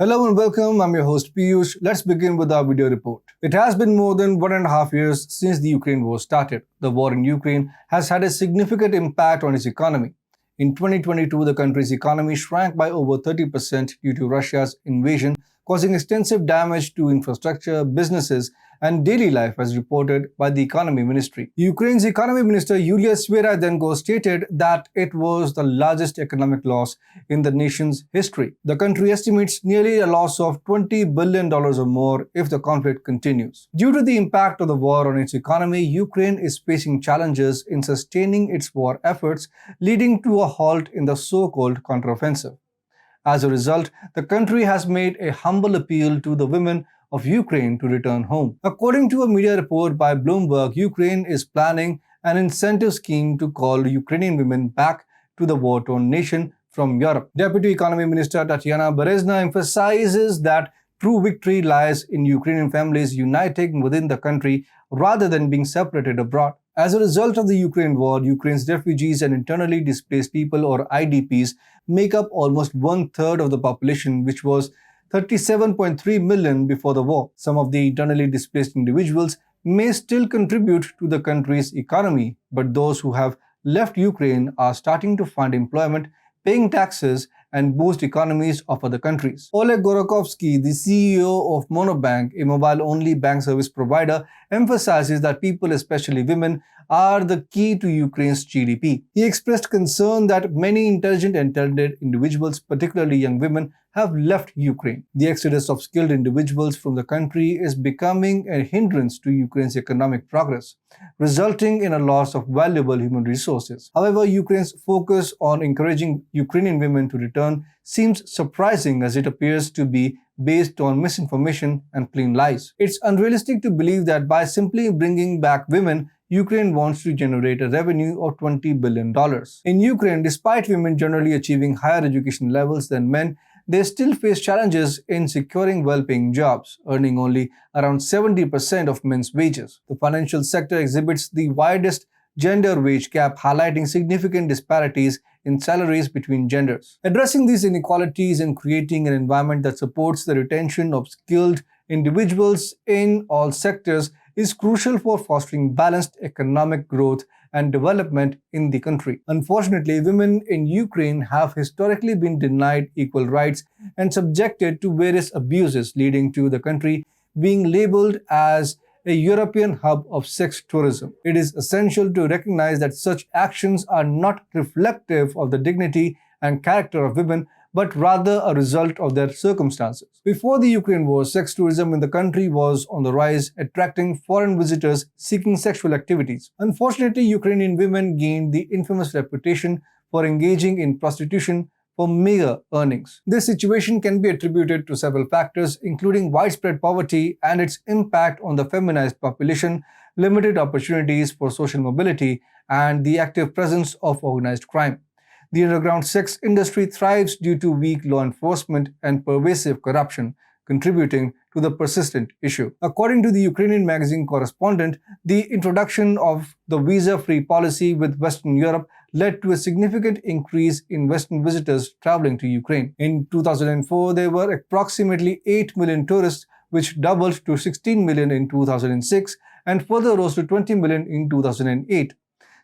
Hello and welcome, I'm your host Piyush. Let's begin with our video report. It has been more than 1.5 years since the Ukraine war started. The war in Ukraine has had a significant impact on its economy. In 2022, the country's economy shrank by over 30% due to Russia's invasion, causing extensive damage to infrastructure, businesses, and daily life as reported by the Economy Ministry. Ukraine's Economy Minister Yulia Sviradenko stated that it was the largest economic loss in the nation's history. The country estimates nearly a loss of $20 billion or more if the conflict continues. Due to the impact of the war on its economy, Ukraine is facing challenges in sustaining its war efforts, leading to a halt in the so-called counteroffensive. As a result, the country has made a humble appeal to the women of Ukraine to return home. According to a media report by Bloomberg, Ukraine is planning an incentive scheme to call Ukrainian women back to the war-torn nation from Europe. Deputy Economy Minister Tatiana Berezna emphasizes that true victory lies in Ukrainian families uniting within the country rather than being separated abroad. As a result of the Ukraine war, Ukraine's refugees and internally displaced people, or IDPs, make up almost one-third of the population, which was 37.3 million before the war. Some of the internally displaced individuals may still contribute to the country's economy, but those who have left Ukraine are starting to find employment, paying taxes, and boost economies of other countries. Oleg Gorokovsky, the CEO of Monobank, a mobile-only bank service provider, emphasizes that people, especially women, are the key to Ukraine's GDP. He expressed concern that many intelligent and talented individuals, particularly young women, have left Ukraine. The exodus of skilled individuals from the country is becoming a hindrance to Ukraine's economic progress, resulting in a loss of valuable human resources. However, Ukraine's focus on encouraging Ukrainian women to return seems surprising, as it appears to be based on misinformation and plain lies. It's unrealistic to believe that by simply bringing back women, Ukraine wants to generate a revenue of $20 billion. In Ukraine, despite women generally achieving higher education levels than men, they still face challenges in securing well-paying jobs, earning only around 70% of men's wages. The financial sector exhibits the widest gender wage gap, highlighting significant disparities in salaries between genders. Addressing these inequalities and creating an environment that supports the retention of skilled individuals in all sectors is crucial for fostering balanced economic growth and development in the country. Unfortunately, women in Ukraine have historically been denied equal rights and subjected to various abuses, leading to the country being labeled as a European hub of sex tourism. It is essential to recognize that such actions are not reflective of the dignity and character of women, but rather a result of their circumstances. Before the Ukraine war, sex tourism in the country was on the rise, attracting foreign visitors seeking sexual activities. Unfortunately, Ukrainian women gained the infamous reputation for engaging in prostitution for meager earnings. This situation can be attributed to several factors, including widespread poverty and its impact on the feminized population, limited opportunities for social mobility, and the active presence of organized crime. The underground sex industry thrives due to weak law enforcement and pervasive corruption, contributing to the persistent issue. According to the Ukrainian magazine Correspondent, the introduction of the visa-free policy with Western Europe led to a significant increase in Western visitors traveling to Ukraine. In 2004, there were approximately 8 million tourists, which doubled to 16 million in 2006 and further rose to 20 million in 2008.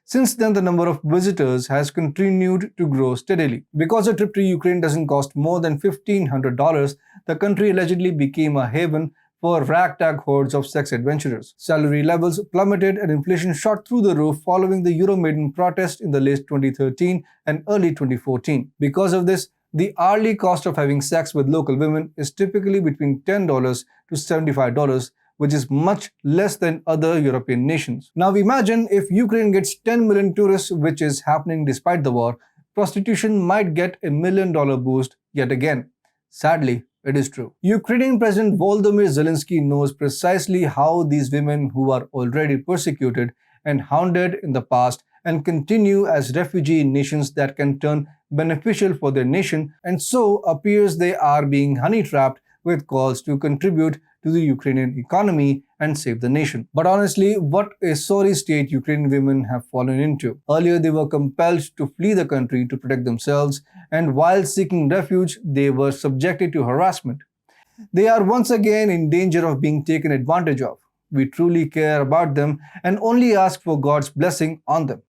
Since then, the number of visitors has continued to grow steadily. Because a trip to Ukraine doesn't cost more than $1,500, the country allegedly became a haven for ragtag hordes of sex adventurers. Salary levels plummeted and inflation shot through the roof following the Euromaidan protest in the late 2013 and early 2014. Because of this, the hourly cost of having sex with local women is typically between $10 to $75, which is much less than other European nations. Now imagine if Ukraine gets 10 million tourists, which is happening despite the war, prostitution might get a $1 million boost yet again. Sadly, it is true. Ukrainian President Volodymyr Zelensky knows precisely how these women who are already persecuted and hounded in the past and continue as refugee in nations that can turn beneficial for their nation, and so appears they are being honey-trapped with calls to contribute to the Ukrainian economy and save the nation. But honestly, what a sorry state Ukrainian women have fallen into. Earlier, they were compelled to flee the country to protect themselves, and while seeking refuge, they were subjected to harassment, They are once again in danger of being taken advantage of. We truly care about them and only ask for God's blessing on them.